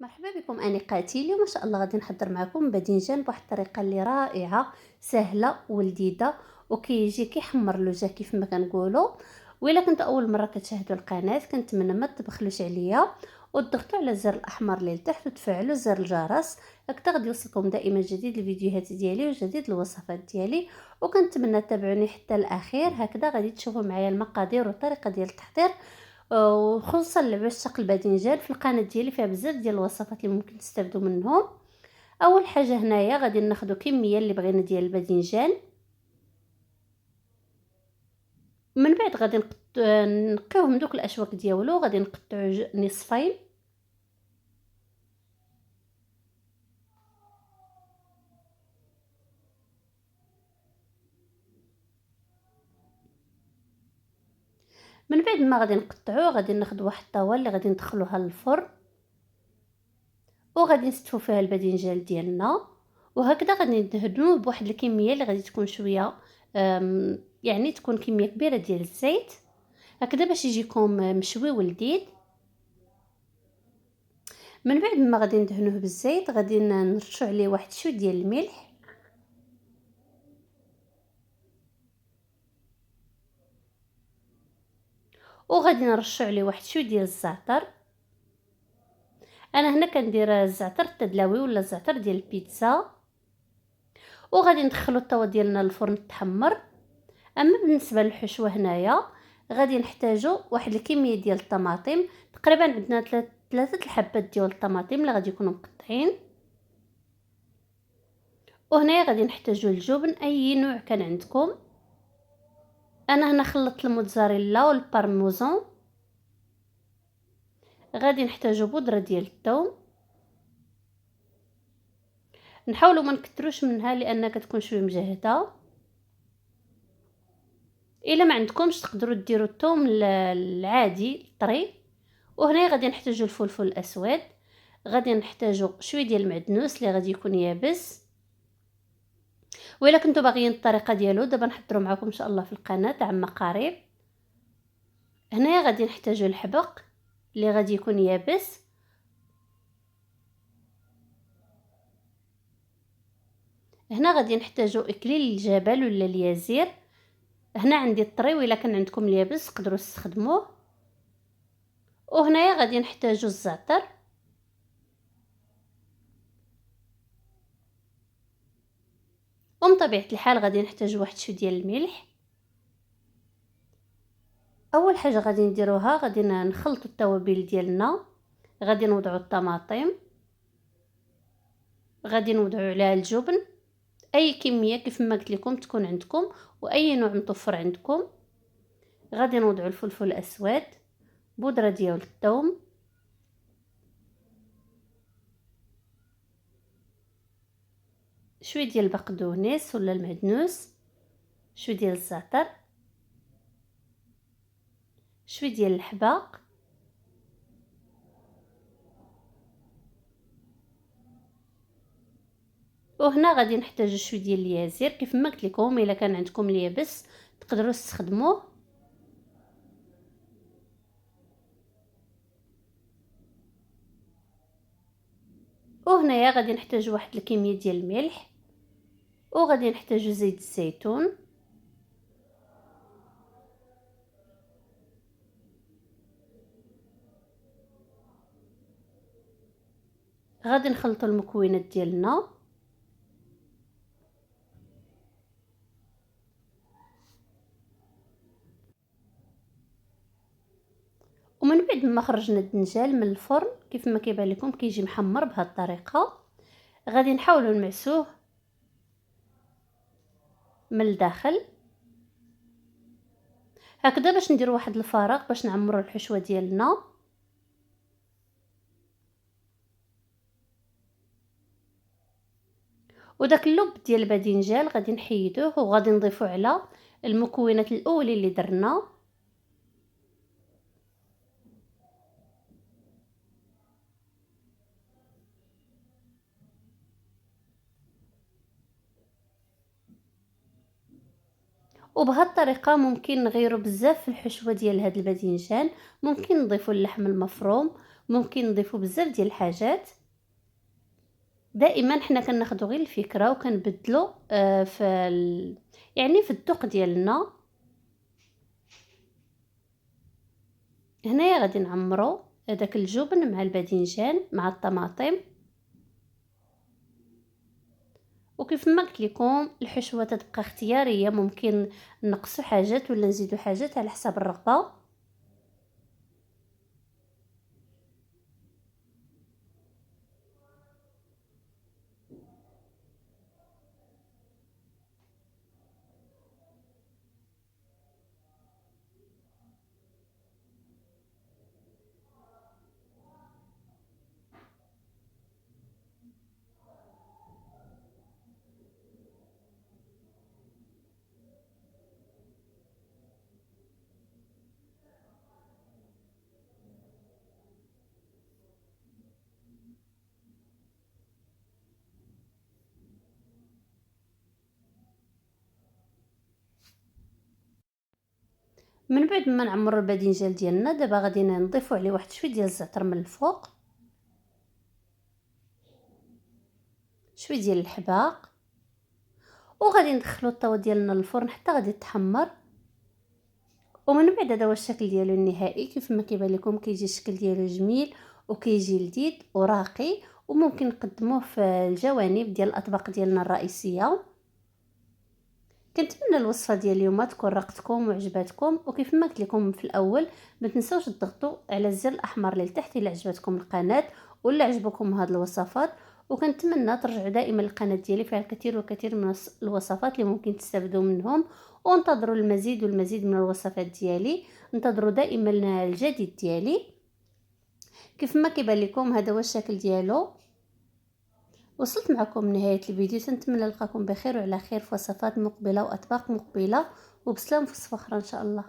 مرحبا بكم انيقاتي. اليوم ما شاء الله غادي نحضر معكم باذنجان بواحد الطريقه اللي رائعه سهله ولذيذه وكيجي كيحمر اللوجه كيف ما كنقولوا. وإلا كنت اول مره كتشاهدوا القناه كنتمنى ما تبخلوش عليا وتضغطوا على الزر الاحمر اللي لتحت وتفعلوا زر الجرس، هكذا غادي يوصلكم دائما جديد الفيديوهات ديالي وجديد الوصفات ديالي. وكنتمنى تتابعوني حتى الاخير، هكذا غادي تشوفوا معايا المقادير والطريقه ديال التحضير. وخصوصا لعشاق الباذنجان في القناه ديالي فيها بزاف ديال الوصفات اللي ممكن تستافدوا منهم. اول حاجه هنايا غادي ناخذ كميه اللي بغينا ديال الباذنجان، من بعد غادي نقيوه من دوك الاشواك ديالو، غادي نقطعو نصفين. من بعد ما غادي نقطعوه غادي ناخذ واحد الطاوه اللي غادي ندخلوها للفرن وغادي نستفو فيها الباذنجان ديالنا، وهكذا غادي ندهنوه بواحد الكميه اللي غادي تكون شويه يعني تكون كميه كبيره ديال الزيت، هكذا باش يجيكم مشوي ولذيذ. من بعد ما غادي ندهنوه بالزيت غادي نرشوا عليه واحد شويه ديال الملح، وغادي نرشوا عليه واحد شويه ديال الزعتر. انا هنا كندير الزعتر التدلاوي ولا الزعتر ديال البيتزا. وغادي ندخلوا الطاوه ديالنا للفرن تحمر. اما بالنسبه للحشوه هنايا غادي نحتاجوا واحد الكميه ديال الطماطم، تقريبا عندنا ثلاثه الحبات ديال الطماطم اللي غادي يكونوا مقطعين. وهنايا غادي نحتاجوا الجبن اي نوع كان عندكم. انا هنا خلطت الموتزاريلا والبارميزان. غادي نحتاجوا بودره ديال الثوم، نحاولوا ما نكثروش منها لان كتكون شويه مجهده. الا ما عندكمش تقدروا ديروا الثوم العادي الطري. وهنا غادي نحتاجوا الفلفل الاسود، غادي نحتاجوا شويه ديال المعدنوس اللي غادي يكون يابس. والا كنتو باغيين الطريقه ديالو دابا نحضروا معكم ان شاء الله في القناه عما قريب. هنا غادي نحتاجوا الحبق اللي غادي يكون يابس. هنا غادي نحتاجوا اكليل الجبل ولا اليازير، هنا عندي الطري وإلا كان عندكم اليابس تقدروا تستخدموه. وهنايا غادي نحتاجوا الزعتر، ومن طبيعه الحال غادي نحتاجوا واحد شويه ديال الملح. اول حاجه غادي نديروها غادي نخلطوا التوابل ديالنا. غادي نوضعوا الطماطم، غادي نوضعوا عليها الجبن اي كميه كيف ما قلت لكم تكون عندكم واي نوع مطفر عندكم. غادي نوضعوا الفلفل الاسود، بودره ديال الثوم، شويه ديال البقدونس ولا المعدنوس، شويه ديال الزعتر، شويه ديال الحباق، وهنا غادي نحتاج شويه ديال اليازير كيف ما قلت لكم الا كان عندكم اليابس تقدروا تستخدموه. وهنايا غادي نحتاج واحد الكميه ديال الملح، وغادي نحتاج زيت الزيتون. غادي نخلطوا المكونات ديالنا. ومن بعد ما خرجنا الدنجال من الفرن كيف ما كيبان لكم كيجي محمر بهذه الطريقه، غادي نحاولوا نمعسوه من الداخل هكذا باش نديروا واحد الفراغ باش نعمروا الحشوه ديالنا. وداك اللب ديال الباذنجان غادي نحيدوه وغادي نضيفو على المكونات الاولى اللي درنا. وبهذه الطريقه ممكن نغيروا بزاف في الحشوه ديال هاد الباذنجان، ممكن نضيفوا اللحم المفروم ممكن نضيفوا بزاف ديال الحاجات. دائما حنا كناخذوا غير الفكره وكنبدلوا يعني في الذوق ديالنا. هنايا غادي نعمروا هذاك الجبن مع الباذنجان مع الطماطم. وكيف ما قلت لكم الحشوه تتبقى اختياريه، ممكن نقصوا حاجات ولا نزيدوا حاجات على حسب الرغبه. من بعد ما نعمروا الباذنجان ديالنا، دابا غادي نضيفوا عليه واحد شويه ديال الزعتر من الفوق، شويه ديال الحباق، وغادي ندخلوا الطاوه ديالنا للفرن حتى غادي تحمر. ومن بعد هذا هو الشكل ديالو النهائي. كيف ما كيبان لكم كيجي الشكل ديالو جميل وكيجي لذيذ وراقي، وممكن نقدموه في الجوانب ديال الاطباق ديالنا الرئيسيه. كنتمنى الوصفه ديال اليوم تكون رقتكم وعجباتكم، وكيف ما قلت لكم في الاول ما تنسوش تضغطوا على الزر الاحمر اللي تحت الا عجبتكم القناه ولا عجبكم هاد الوصفات. وكنتمنى ترجعوا دائما للقناه ديالي، فيها الكثير والكثير من الوصفات اللي ممكن تستافدوا منهم. وانتظروا المزيد والمزيد من الوصفات ديالي، انتظروا دائما الجديد ديالي. كيف ما كيبان لكم هذا هو الشكل ديالو. وصلت معكم نهاية الفيديو، نتمنى نلقاكم بخير وعلى خير في وصفات مقبلة واطباق مقبلة، وبسلام في وصفة اخرى ان شاء الله.